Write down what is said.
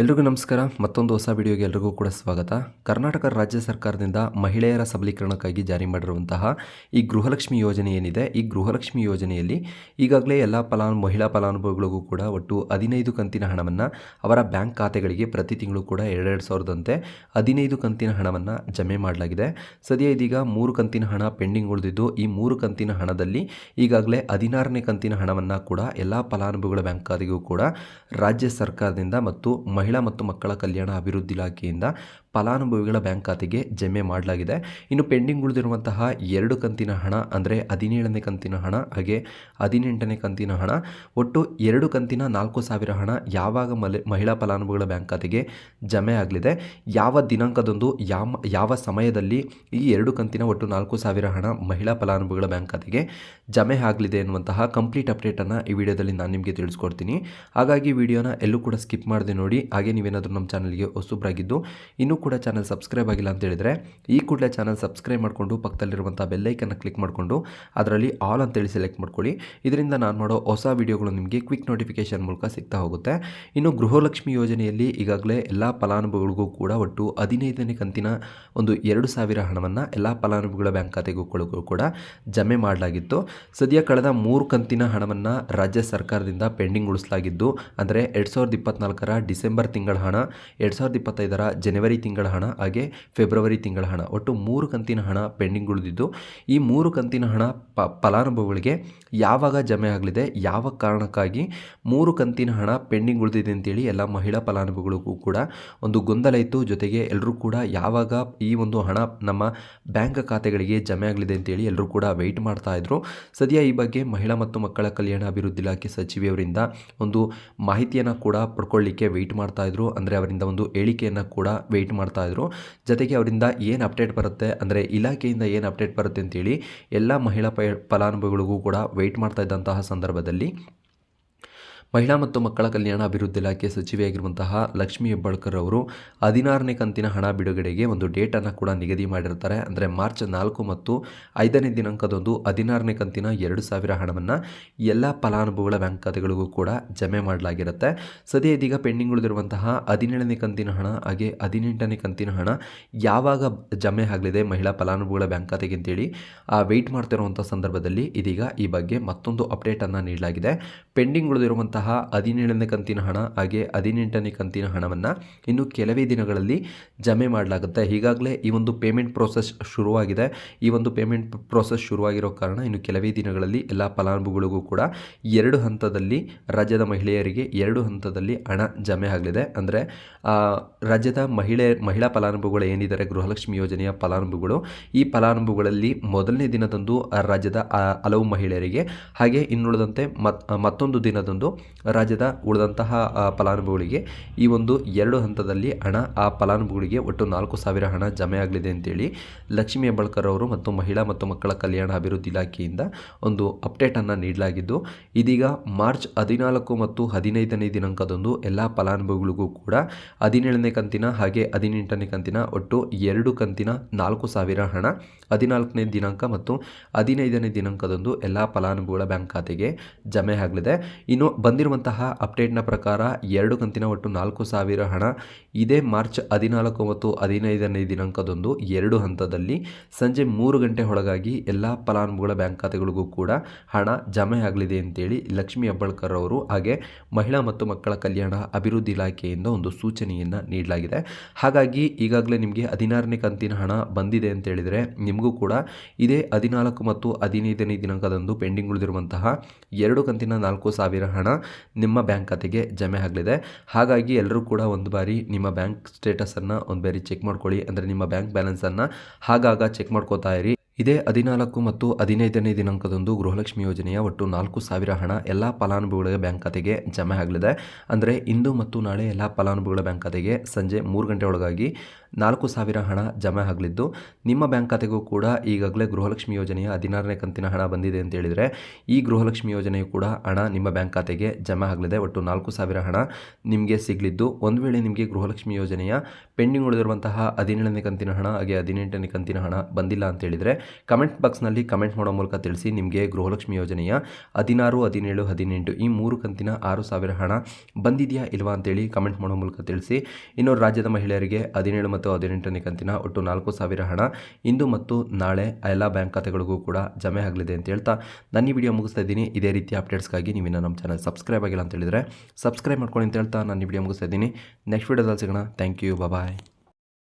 ಎಲ್ರಿಗೂ ನಮಸ್ಕಾರ. ಮತ್ತೊಂದು ಹೊಸ ವಿಡಿಯೋಗೆ ಎಲ್ರಿಗೂ ಕೂಡ ಸ್ವಾಗತ. ಕರ್ನಾಟಕ ರಾಜ್ಯ ಸರ್ಕಾರದಿಂದ ಮಹಿಳೆಯರ ಸಬಲೀಕರಣಕ್ಕಾಗಿ ಜಾರಿ ಮಾಡಿರುವಂತಹ ಈ ಗೃಹಲಕ್ಷ್ಮಿ ಯೋಜನೆ ಏನಿದೆ, ಈ ಗೃಹಲಕ್ಷ್ಮಿ ಯೋಜನೆಯಲ್ಲಿ ಈಗಾಗಲೇ ಎಲ್ಲ ಮಹಿಳಾ ಫಲಾನುಭವಿಗಳಿಗೂ ಕೂಡ ಒಟ್ಟು 15 ಕಂತಿನ ಹಣವನ್ನು ಅವರ ಬ್ಯಾಂಕ್ ಖಾತೆಗಳಿಗೆ ಪ್ರತಿ ತಿಂಗಳು ಕೂಡ 2,000ದಂತೆ 15 ಕಂತಿನ ಹಣವನ್ನು ಜಮೆ ಮಾಡಲಾಗಿದೆ. ಸದ್ಯ ಇದೀಗ 3 ಕಂತಿನ ಹಣ ಪೆಂಡಿಂಗ್ ಉಳಿದಿದ್ದು, ಈ 3 ಕಂತಿನ ಹಣದಲ್ಲಿ ಈಗಾಗಲೇ 16ನೇ ಕಂತಿನ ಹಣವನ್ನು ಕೂಡ ಎಲ್ಲ ಫಲಾನುಭವಿಗಳ ಬ್ಯಾಂಕ್ ಖಾತೆಗೂ ಕೂಡ ರಾಜ್ಯ ಸರ್ಕಾರದಿಂದ ಮತ್ತು ಮಹಿಳಾ ಮತ್ತು ಮಕ್ಕಳ ಕಲ್ಯಾಣ ಅಭಿವೃದ್ಧಿ ಇಲಾಖೆಯಿಂದ ಫಲಾನುಭವಿಗಳ ಬ್ಯಾಂಕ್ ಖಾತೆಗೆ ಜಮೆ ಮಾಡಲಾಗಿದೆ. ಇನ್ನು ಪೆಂಡಿಂಗ್ ಉಳಿದಿರುವಂತಹ 2 ಕಂತಿನ ಹಣ ಅಂದರೆ 17ನೇ ಕಂತಿನ ಹಣ ಹಾಗೆ 18ನೇ ಕಂತಿನ ಹಣ, ಒಟ್ಟು 2 ಕಂತಿನ 4,000 ಹಣ ಯಾವಾಗ ಮಹಿಳಾ ಫಲಾನುಭವಿಗಳ ಬ್ಯಾಂಕ್ ಖಾತೆಗೆ ಜಮೆ ಆಗಲಿದೆ, ಯಾವ ದಿನಾಂಕದಂದು ಯಾವ ಸಮಯದಲ್ಲಿ ಈ 2 ಕಂತಿನ ಒಟ್ಟು 4,000 ಹಣ ಮಹಿಳಾ ಫಲಾನುಭವಿಗಳ ಬ್ಯಾಂಕ್ ಖಾತೆಗೆ ಜಮೆ ಆಗಲಿದೆ ಎನ್ನುವಂತಹ ಕಂಪ್ಲೀಟ್ ಅಪ್ಡೇಟನ್ನು ಈ ವಿಡಿಯೋದಲ್ಲಿ ನಾನು ನಿಮಗೆ ತಿಳಿಸ್ಕೊಡ್ತೀನಿ. ಹಾಗಾಗಿ ವಿಡಿಯೋನ ಎಲ್ಲೂ ಕೂಡ ಸ್ಕಿಪ್ ಮಾಡದೆ ನೋಡಿ. ಹಾಗೆ ನೀವೇನಾದರೂ ನಮ್ಮ ಚಾನಲ್ಗೆ ಹೊಸಬ್ರಾಗಿದ್ದು ಇನ್ನೂ ಕೂಡ ಚಾನಲ್ ಸಬ್ಸ್ಕ್ರೈಬ್ ಆಗಿಲ್ಲ ಅಂತ ಹೇಳಿದರೆ ಈ ಕೂಡಲೇ ಚಾನಲ್ ಸಬ್ಸ್ಕ್ರೈಬ್ ಮಾಡಿಕೊಂಡು ಪಕ್ಕದಲ್ಲಿರುವಂಥ ಬೆಲ್ಲೈಕನ್ನು ಕ್ಲಿಕ್ ಮಾಡಿಕೊಂಡು ಅದರಲ್ಲಿ ಆಲ್ ಅಂತೇಳಿ ಸೆಲೆಕ್ಟ್ ಮಾಡ್ಕೊಳ್ಳಿ. ಇದರಿಂದ ನಾನು ಮಾಡೋ ಹೊಸ ವಿಡಿಯೋಗಳು ನಿಮಗೆ ಕ್ವಿಕ್ ನೋಟಿಫಿಕೇಶನ್ ಮೂಲಕ ಸಿಗ್ತಾ ಹೋಗುತ್ತೆ. ಇನ್ನು ಗೃಹಲಕ್ಷ್ಮಿ ಯೋಜನೆಯಲ್ಲಿ ಈಗಾಗಲೇ ಎಲ್ಲ ಫಲಾನುಭವಿಗಳಿಗೂ ಕೂಡ ಒಟ್ಟು 15ನೇ ಕಂತಿನ ಒಂದು 2,000 ಹಣವನ್ನು ಎಲ್ಲ ಫಲಾನುಭವಿಗಳ ಬ್ಯಾಂಕ್ ಖಾತೆಗೂ ಕೂಡ ಜಮೆ ಮಾಡಲಾಗಿತ್ತು. ಸದ್ಯ ಕಳೆದ 3 ಕಂತಿನ ಹಣವನ್ನು ರಾಜ್ಯ ಸರ್ಕಾರದಿಂದ ಪೆಂಡಿಂಗ್ ಉಳಿಸಲಾಗಿದ್ದು, ಅಂದರೆ 2024ರ ಡಿಸೆಂಬರ್ ತಿಂಗಳ ಹಣ, 2025ರ ಜನವರಿ ತಿಂಗಳ ಹಣ ಹಾಗೆ ಫೆಬ್ರವರಿ ತಿಂಗಳ ಹಣ, ಒಟ್ಟು 3 ಕಂತಿನ ಹಣ ಪೆಂಡಿಂಗ್ ಉಳಿದಿದ್ದು, ಈ 3 ಕಂತಿನ ಹಣ ಫಲಾನುಭವಿಗಳಿಗೆ ಯಾವಾಗ ಜಮೆ ಆಗಲಿದೆ, ಯಾವ ಕಾರಣಕ್ಕಾಗಿ 3 ಕಂತಿನ ಹಣ ಪೆಂಡಿಂಗ್ ಉಳಿದಿದೆ ಅಂತೇಳಿ ಎಲ್ಲ ಮಹಿಳಾ ಫಲಾನುಭವಿಗಳಿಗೂ ಕೂಡ ಒಂದು ಗೊಂದಲ ಇತ್ತು. ಜೊತೆಗೆ ಎಲ್ಲರೂ ಕೂಡ ಯಾವಾಗ ಈ ಒಂದು ಹಣ ನಮ್ಮ ಬ್ಯಾಂಕ್ ಖಾತೆಗಳಿಗೆ ಜಮೆ ಆಗಲಿದೆ ಅಂತೇಳಿ ಎಲ್ಲರೂ ಕೂಡ ವೆಯ್ಟ್ ಮಾಡ್ತಾ ಇದ್ರು. ಸದ್ಯ ಈ ಬಗ್ಗೆ ಮಹಿಳಾ ಮತ್ತು ಮಕ್ಕಳ ಕಲ್ಯಾಣ ಅಭಿವೃದ್ಧಿ ಇಲಾಖೆ ಸಚಿವೆಯವರಿಂದ ಒಂದು ಮಾಹಿತಿಯನ್ನು ಕೂಡ ಪಡ್ಕೊಳ್ಳಿಕ್ಕೆ ವೆಯ್ಟ್ ಮಾಡ್ತಾ ಇದ್ರು. ಅಂದರೆ ಅವರಿಂದ ಒಂದು ಹೇಳಿಕೆಯನ್ನು ಕೂಡ ವೆಯ್ಟ್ ಮಾಡ್ತಾ ಇದ್ರು. ಜೊತೆಗೆ ಅವರಿಂದ ಏನು ಅಪ್ಡೇಟ್ ಬರುತ್ತೆ, ಅಂದರೆ ಇಲಾಖೆಯಿಂದ ಏನು ಅಪ್ಡೇಟ್ ಬರುತ್ತೆ ಅಂತೇಳಿ ಎಲ್ಲ ಮಹಿಳಾ ಫಲಾನುಭವಿಗಳಿಗೂ ಕೂಡ ವೆಯ್ಟ್ ಮಾಡ್ತಾ ಇದ್ದಂತಹ ಸಂದರ್ಭದಲ್ಲಿ ಮಹಿಳಾ ಮತ್ತು ಮಕ್ಕಳ ಕಲ್ಯಾಣ ಅಭಿವೃದ್ಧಿ ಇಲಾಖೆ ಸಚಿವೆಯಾಗಿರುವಂತಹ ಲಕ್ಷ್ಮೀ ಹೆಬ್ಬಾಳ್ಕರ್ ಅವರು 16ನೇ ಕಂತಿನ ಹಣ ಬಿಡುಗಡೆಗೆ ಒಂದು ಡೇಟನ್ನು ಕೂಡ ನಿಗದಿ ಮಾಡಿರ್ತಾರೆ. ಅಂದರೆ ಮಾರ್ಚ್ 4 ಮತ್ತು 5ನೇ ದಿನಾಂಕದಂದು 16ನೇ ಕಂತಿನ 2,000 ಹಣವನ್ನು ಎಲ್ಲ ಫಲಾನುಭವಿಗಳ ಬ್ಯಾಂಕ್ ಖಾತೆಗಳಿಗೂ ಕೂಡ ಜಮೆ ಮಾಡಲಾಗಿರುತ್ತೆ. ಸದ್ಯ ಇದೀಗ ಪೆಂಡಿಂಗ್ ಉಳಿದಿರುವಂತಹ 17ನೇ ಕಂತಿನ ಹಣ ಹಾಗೆ 18ನೇ ಕಂತಿನ ಹಣ ಯಾವಾಗ ಜಮೆ ಆಗಲಿದೆ ಮಹಿಳಾ ಫಲಾನುಭವಿಗಳ ಬ್ಯಾಂಕ್ ಖಾತೆಗೆ ಅಂತೇಳಿ ವೆಯ್ಟ್ ಮಾಡ್ತಿರುವಂಥ ಸಂದರ್ಭದಲ್ಲಿ ಇದೀಗ ಈ ಬಗ್ಗೆ ಮತ್ತೊಂದು ಅಪ್ಡೇಟನ್ನು ನೀಡಲಾಗಿದೆ. ಪೆಂಡಿಂಗ್ ಉಳಿದಿರುವಂತಹ 17ನೇ ಕಂತಿನ ಹಣ ಹಾಗೆ 18ನೇ ಕಂತಿನ ಹಣವನ್ನು ಇನ್ನು ಕೆಲವೇ ದಿನಗಳಲ್ಲಿ ಜಮೆ ಮಾಡಲಾಗುತ್ತೆ. ಈಗಾಗಲೇ ಈ ಒಂದು ಪೇಮೆಂಟ್ ಪ್ರೋಸೆಸ್ ಶುರುವಾಗಿದೆ. ಈ ಒಂದು ಪೇಮೆಂಟ್ ಪ್ರೋಸೆಸ್ ಶುರುವಾಗಿರೋ ಕಾರಣ ಇನ್ನು ಕೆಲವೇ ದಿನಗಳಲ್ಲಿ ಎಲ್ಲ ಫಲಾನುಭವಿಗಳಿಗೂ ಕೂಡ 2 ಹಂತದಲ್ಲಿ ರಾಜ್ಯದ ಮಹಿಳೆಯರಿಗೆ 2 ಹಂತದಲ್ಲಿ ಹಣ ಜಮೆ ಆಗಲಿದೆ. ಅಂದರೆ ರಾಜ್ಯದ ಮಹಿಳಾ ಫಲಾನುಭವಿಗಳು ಏನಿದ್ದಾರೆ ಗೃಹಲಕ್ಷ್ಮಿ ಯೋಜನೆಯ ಫಲಾನುಭವಿಗಳು, ಈ ಫಲಾನುಭವಿಗಳಲ್ಲಿ ಮೊದಲನೇ ದಿನದಂದು ರಾಜ್ಯದ ಹಲವು ಮಹಿಳೆಯರಿಗೆ ಹಾಗೆ ಇನ್ನುಳಿದಂತೆ ಮತ್ತೊಂದು ದಿನದಂದು ರಾಜ್ಯದ ಉಳಿದಂತಹ ಫಲಾನುಭವಿಗಳಿಗೆ ಈ ಒಂದು 2 ಹಂತದಲ್ಲಿ ಹಣ ಆ ಫಲಾನುಭವಿಗಳಿಗೆ ಒಟ್ಟು 4,000 ಹಣ ಜಮೆ ಆಗಲಿದೆ ಅಂತೇಳಿ ಲಕ್ಷ್ಮೀ ಹೆಬ್ಬಾಳ್ಕರ್ ಅವರು ಮತ್ತು ಮಹಿಳಾ ಮತ್ತು ಮಕ್ಕಳ ಕಲ್ಯಾಣ ಅಭಿವೃದ್ಧಿ ಇಲಾಖೆಯಿಂದ ಒಂದು ಅಪ್ಡೇಟನ್ನು ನೀಡಲಾಗಿದ್ದು, ಇದೀಗ ಮಾರ್ಚ್ 14 ಮತ್ತು 15ನೇ ದಿನಾಂಕದಂದು ಎಲ್ಲ ಫಲಾನುಭವಿಗಳಿಗೂ ಕೂಡ 17ನೇ ಕಂತಿನ ಹಾಗೆ 18ನೇ ಕಂತಿನ ಒಟ್ಟು 2 ಕಂತಿನ 4,000 ಹಣ 14ನೇ ದಿನಾಂಕ ಮತ್ತು 15ನೇ ದಿನಾಂಕದಂದು ಎಲ್ಲ ಫಲಾನುಭವಿಗಳ ಬ್ಯಾಂಕ್ ಖಾತೆಗೆ ಜಮೆ ಆಗಲಿದೆ. ಇನ್ನು ಬಂದಿರುವಂತಹ ಅಪ್ಡೇಟ್ನ ಪ್ರಕಾರ 2 ಕಂತಿನ ಒಟ್ಟು 4,000 ಹಣ ಇದೇ ಮಾರ್ಚ್ 14 ಮತ್ತು 15ನೇ ದಿನಾಂಕದಂದು 2 ಹಂತದಲ್ಲಿ ಸಂಜೆ 3 ಗಂಟೆ ಒಳಗಾಗಿ ಎಲ್ಲ ಫಲಾನುಭವಿಗಳ ಬ್ಯಾಂಕ್ ಖಾತೆಗಳಿಗೂ ಕೂಡ ಹಣ ಜಮೆ ಆಗಲಿದೆ ಅಂತೇಳಿ ಲಕ್ಷ್ಮೀ ಹೆಬ್ಬಾಳ್ಕರ್ ಅವರು ಹಾಗೆ ಮಹಿಳಾ ಮತ್ತು ಮಕ್ಕಳ ಕಲ್ಯಾಣ ಅಭಿವೃದ್ಧಿ ಇಲಾಖೆಯಿಂದ ಒಂದು ಸೂಚನೆಯನ್ನು ನೀಡಲಾಗಿದೆ. ಹಾಗಾಗಿ ಈಗಾಗಲೇ ನಿಮಗೆ 16ನೇ ಕಂತಿನ ಹಣ ಬಂದಿದೆ ಅಂತ ಹೇಳಿದರೆ ನಿಮಗೂ ಕೂಡ ಇದೇ 14 ಮತ್ತು 15ನೇ ದಿನಾಂಕದಂದು ಪೆಂಡಿಂಗ್ ಉಳಿದಿರುವಂತಹ 2 ಕಂತಿನ 4,000 ಹಣ ನಿಮ್ಮ ಬ್ಯಾಂಕ್ ಖಾತೆಗೆ ಜಮೆ ಆಗಲಿದೆ. ಹಾಗಾಗಿ ಎಲ್ಲರೂ ಕೂಡ ಒಂದು ಬಾರಿ ನಿಮ್ಮ ಬ್ಯಾಂಕ್ ಸ್ಟೇಟಸನ್ನು ಒಂದು ಬಾರಿ ಚೆಕ್ ಮಾಡ್ಕೊಳ್ಳಿ. ಅಂದರೆ ನಿಮ್ಮ ಬ್ಯಾಂಕ್ ಬ್ಯಾಲೆನ್ಸನ್ನು ಆಗಾಗ ಚೆಕ್ ಮಾಡ್ಕೋತಾ ಇರಿ. ಇದೇ 14 ಮತ್ತು 15ನೇ ದಿನಾಂಕದಂದು ಗೃಹಲಕ್ಷ್ಮಿ ಯೋಜನೆಯ ಒಟ್ಟು 4,000 ಹಣ ಎಲ್ಲ ಫಲಾನುಭವಿಗಳ ಬ್ಯಾಂಕ್ ಖಾತೆಗೆ ಜಮೆ ಆಗಲಿದೆ. ಅಂದರೆ ಇಂದು ಮತ್ತು ನಾಳೆ ಎಲ್ಲ ಫಲಾನುಭವಿಗಳ ಬ್ಯಾಂಕ್ ಖಾತೆಗೆ ಸಂಜೆ 3 ಗಂಟೆ ಒಳಗಾಗಿ 4,000 ಹಣ ಜಮೆ ಆಗಲಿದ್ದು, ನಿಮ್ಮ ಬ್ಯಾಂಕ್ ಖಾತೆಗೂ ಕೂಡ ಈಗಾಗಲೇ ಗೃಹಲಕ್ಷ್ಮಿ ಯೋಜನೆಯ 16ನೇ ಕಂತಿನ ಹಣ ಬಂದಿದೆ ಅಂತ ಹೇಳಿದರೆ ಈ ಗೃಹಲಕ್ಷ್ಮಿ ಯೋಜನೆಯು ಕೂಡ ಹಣ ನಿಮ್ಮ ಬ್ಯಾಂಕ್ ಖಾತೆಗೆ ಜಮೆ ಆಗಲಿದೆ. ಒಟ್ಟು 4,000 ಹಣ ನಿಮಗೆ ಸಿಗಲಿದ್ದು, ಒಂದು ವೇಳೆ ನಿಮಗೆ ಗೃಹಲಕ್ಷ್ಮಿ ಯೋಜನೆಯ ಪೆಂಡಿಂಗ್ ಉಳಿದಿರುವಂತಹ 17ನೇ ಕಂತಿನ ಹಣ ಹಾಗೆ 18ನೇ ಕಂತಿನ ಹಣ ಬಂದಿಲ್ಲ ಅಂತ ಹೇಳಿದರೆ ಕಮೆಂಟ್ ಬಾಕ್ಸ್ನಲ್ಲಿ ಕಮೆಂಟ್ ಮಾಡೋ ಮೂಲಕ ತಿಳಿಸಿ ನಿಮಗೆ ಗೃಹಲಕ್ಷ್ಮಿ ಯೋಜನೆಯ 16, 17, 18 ಈ 3 ಕಂತಿನ 6,000 ಹಣ ಬಂದಿದೆಯಾ ಇಲ್ವಾ ಅಂತೇಳಿ ಕಮೆಂಟ್ ಮಾಡೋ ಮೂಲಕ ತಿಳಿಸಿ. ಇನ್ನು ರಾಜ್ಯದ ಮಹಿಳೆಯರಿಗೆ 17 ಮತ್ತು 18ನೇ ಕಂತಿನ ಒಟ್ಟು 4,000 ಹಣ ಇಂದು ಮತ್ತು ನಾಳೆ ಎಲ್ಲ ಬ್ಯಾಂಕ್ ಖಾತೆಗಳಿಗೂ ಕೂಡ ಜಮೆ ಆಗಲಿದೆ ಅಂತ ಹೇಳ್ತಾ ನಾನು ಈ ವಿಡಿಯೋ ಮುಗಿಸ್ತಾ ಇದ್ದೀನಿ. ಇದೇ ರೀತಿ ಅಪ್ಡೇಟ್ಸ್ಗಾಗಿ ನೀವಿನ್ನು ನಮ್ಮ ಚಾನಲ್ ಸಬ್ಸ್ಕ್ರೈಬ್ ಆಗಿಲ್ಲ ಅಂತ ಹೇಳಿದರೆ ಸಬ್ಸ್ಕ್ರೈಬ್ ಮಾಡ್ಕೊಳ್ಳಿ ಅಂತ ಹೇಳ್ತಾ ನಾನು ಈ ವಿಡಿಯೋ ಮುಗಿಸ್ತಾ ಇದ್ದೀನಿ. ನೆಕ್ಸ್ಟ್ ವಿಡಿಯೋದಲ್ಲಿ ಸಿಗೋಣ. Thank you. ಬಾಯ್.